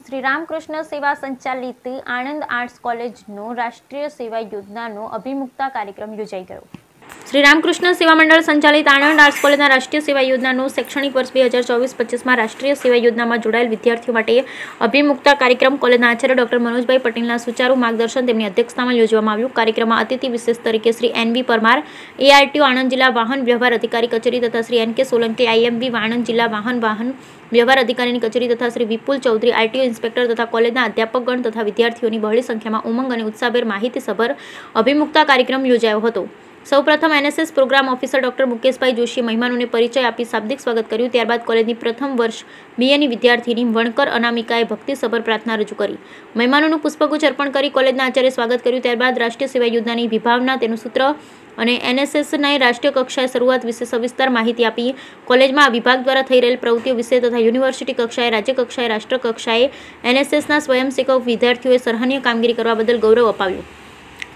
श्री रामकृष्ण सेवा संचालित आनंद आर्ट्स कॉलेजનો राष्ट्रीय सेवा योजनाનો અભિમુખતા કાર્યક્રમ યોજાઈ ગયો। श्री रामकृष्ण सेवा मंडल संचालित आनंद आर्ट्स कॉलेजना राष्ट्रीय सेवा योजनाનો शैक्षणिक वर्ष 2024-25 में राष्ट्रीय सेवा योजनाમાં જોડાયેલ વિદ્યાર્થીઓ માટે અભિમુખતા કાર્યક્રમ કોલેજના આચાર્ય ડોક્ટર મનોજભાઈ પટેલના સુચારુ માર્ગદર્શન તેમની અધ્યક્ષતામાં યોજવામાં આવ્યું। કાર્યક્રમમાં અતિથિ વિશેષ તરીકે શ્રી એનબી પરમાર એઆરટીઓ આણંદ જિલ્લા વાહન વ્યવહાર અધિકારી કચેરી તથા શ્રી એનકે સોલંકી આઈએમબી આણંદ જિલ્લા વાહન व्यवहार अधिकारी कचेरी तथा श्री विपुल चौधरी आरटीओ इंस्पेक्टर तथा कॉलेजना अध्यापकगण तथा विद्यार्थीओनी बहोળી संख्यामां उमंग અને उत्साहभेर माहितीसभर अभिमुखता कार्यक्रम योजायो हतो। सौप्रथम NSS programme officer doctor Mukeshbhai जोशीए મહેમાનોને પરિચય આપી શાબ્દિક સ્વાગત કર્યું। ત્યારબાદ કોલેજની પ્રથમ વર્ષ બીએની વિદ્યાર્થીની વણકર અનામિકાએ ભક્તિસભર પ્રાર્થના રજૂ કરી। મહેમાનોનું પુષ્પગુચ્છ અર્પણ કરી કોલેજના આચાર્ય સ્વાગત કર્યું। ત્યારબાદ રાષ્ટ્રીય સેવા યોજનાની વિભાવના તેનું સૂત્ર અને એનએસએસના રાષ્ટ્રીય કક્ષાએ શરૂઆત વિશે સવિસ્તર માહિતી આપી। કોલેજમાં આ વિભાગ દ્વારા થઈ રહેલ પ્રવૃત્તિઓ વિશે તથા યુનિવર્સિટી કક્ષાએ રાજ્ય કક્ષાએ રાષ્ટ્ર કક્ષાએ એનએસએસના સ્વયંસેવક વિદ્યાર્થીઓએ સરાહનીય કામગીરી કરવા બદલ ગૌરવ અપાવ્યું।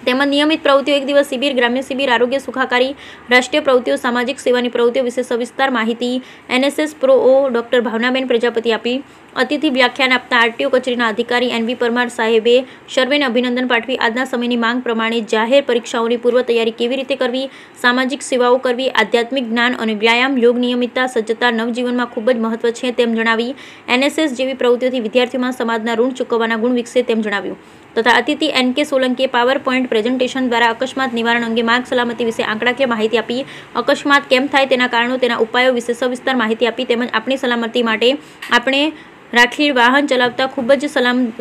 તેમજ નિયમિત પ્રવૃત્તિઓ એક દિવસ શિબિર ગ્રામ્ય શિબિર આરોગ્ય સુખાકારી રાષ્ટ્રીય પ્રવૃત્તિઓ સામાજિક સેવાની પ્રવૃત્તિઓ વિશે સવિસ્તર માહિતી એનએસએસ પ્રોઓ ડોક્ટર ભાવનાબેન પ્રજાપતિ આપી। અતિથિ વ્યાખ્યાન આપતા આરટીઓ કચેરીના અધિકારી એનબી પરમાર સાહેબે સર્વેને અભિનંદન પાઠવી આજના સમયની માંગ પ્રમાણે જાહેર પરીક્ષાઓની પૂર્વ તૈયારી કેવી રીતે કરવી, સામાજિક સેવાઓ કરવી, આધ્યાત્મિક જ્ઞાન અને વ્યાયામ, યોગ નિયમિતતા, સજ્જતા નવજીવનમાં ખૂબ જ મહત્વ છે તેમ જણાવી એનએસએસ જેવી પ્રવૃત્તિઓથી વિદ્યાર્થીઓમાં સમાજના ઋણ ચૂકવવાના ગુણ વિકસે તેમ જણાવ્યું। तथा अतिथि एनके सोलंकीए पावर पॉइंट प्रेजेंटेशन द्वारा अकस्मात निवारण अंगे मार्ग सलामती विषे आंकड़ाकीय माहिती आपी। अकस्मात केम थाय तेना कारणों तेना उपायों विषे सविस्तर माहिती आपी। तेमज अपनी सलामती माटे आपणे राखी वाहन चलावता खूब ज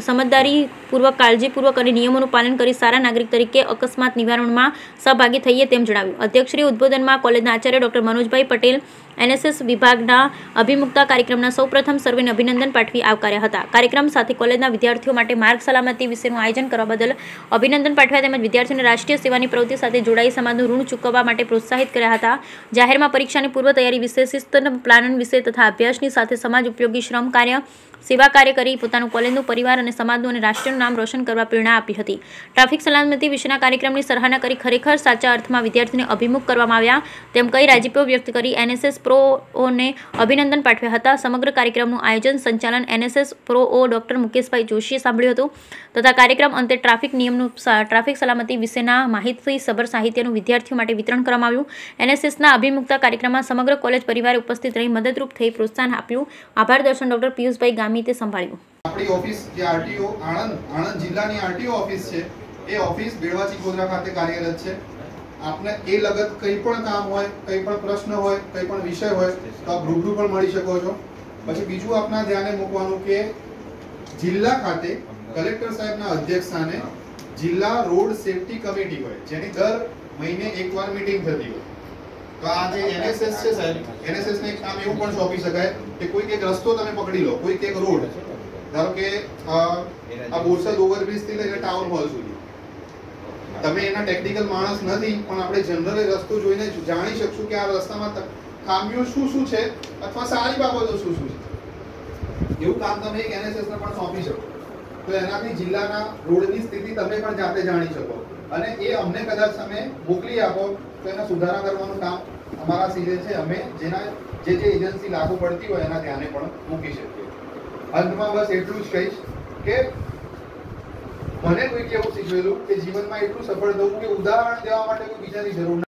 समझदारीपूर्वक काळजीपूर्वक और नियमों पालन करी सारा नागरिक तरीके अकस्मात निवारण में सहभागी थईए तेम जणाव्युं। अध्यक्षश्री उद्बोधन में कॉलेजना आचार्य डॉक्टर मनोजभाई पटेल एनएसएस विभागना अभिमुखता कार्यक्रमना सौप्रथम सर्वेने अभिनंदन पाठवी आवकार्या हता। कार्यक्रम साथे कॉलेजना विद्यार्थीओ माटे मार्ग सलामती विशेनुं आयोजन करवा बदल अभिनंदन पाठव्या तेमज विद्यार्थीओने राष्ट्रीय सेवानी प्रवृत्ति साथे जोडाई समाजनुं ऋण चूकववा माटे प्रोत्साहित कर्या हता। जाहेरमां परीक्षानी पूर्व तैयारी विषे शिस्तन प्लान विषे तथा अभ्यासनी साथे समाज उपयोगी श्रम कार्य सेवा कार्य करी पोतानुं कॉलेजनुं परिवार अने समाजनुं अने राष्ट्रनुं नाम रोशन करवा प्रेरणा आपी हती। ट्राफिक सलामती विशेना कार्यक्रमनी सराहना करी खरेखर साचा अर्थमां विद्यार्थीने अभिमुख करवामां આવ્યા તેમ कई राजीपो व्यक्त करी एनएसएस प्रोओने अभिनंदन पाठव्या हता। समग्र कार्यक्रमનું आयोजन संचालन एनएसएस प्रोओ डॉक्टर मुकेशभाई जोशीए सांभळ्युं हतुं तथा कार्यक्रम अंते ट्राफिक सलामती विशेना माहितीसभर साहित्यનું विद्यार्थीओ माटे वितरण કરવામાં આવ્યું। एनएसएसના अभिमुखता कार्यक्रमમાં समग्र कॉलेज परिवारे उपस्थित रही मददरूप થઈ प्रोत्साहन આપ્યું। आभार दर्शन डॉक्टर पीयूषभाई गामिते संभाळ्યું। આપણી ઓફિસ જે આરટીઓ આણંદ જિલ્લાની આરટીઓ ઓફિસ છે એ ઓફિસ બેડવાચી ગોધરા ખાતે કાર્યરત છે। આપને એ લગત કંઈ પણ કામ હોય, કંઈ પણ પ્રશ્ન હોય, કંઈ પણ વિષય હોય તો આપ રૂબરૂ પણ મળી શકો છો। પછી બીજું આપના ધ્યાને મૂકવાનું કે જિલ્લા ખાતે કલેક્ટર સાહેબના અધ્યક્ષસ્થાને જિલ્લા રોડ સેફટી કમિટી હોય જેની દર મહિને એકવાર મીટિંગ થતી હોય। તો આ જે એનએસએસ છે સાહેબ, એનએસએસ ને એક કામ એવું પણ સોંપી શકાય કે કોઈક એક રસ્તો તમે પકડી લો, કોઈક એક રોડ, ધારો કે આ બોરસદ ઓવરબ્રિજ થી લઈને ટાઉન હોલ સુધી તમે એના ટેકનિકલ માણસ નથી પણ આપણે જનરલ રસ્તો જોઈને જાણી શકશું કે આ રસ્તામાં ખામીઓ શું છે અથવા સારી બાબતો શું છે। એવું કામ તમે એક એનએસએસ ને પણ સોંપી શકો તો એનાથી જિલ્લાના રોડની સ્થિતિ તમે પણ જાતે જાણી શકો અને એ અમને કદાચ તમે મોકલી આપો તો એના સુધારા કરવાનું કામ અમારા સીધે છે। અમે જેના જે એજન્સી લાગુ પડતી હોય એના ધ્યાને પણ મૂકી શકીએ। અંતમાં બસ એટલું જ કહીશ કે મને કોઈક એવું શીખવેલું કે જીવનમાં એટલું સફળ થવું કે ઉદાહરણ દેવા માટે કોઈ બીજાની જરૂર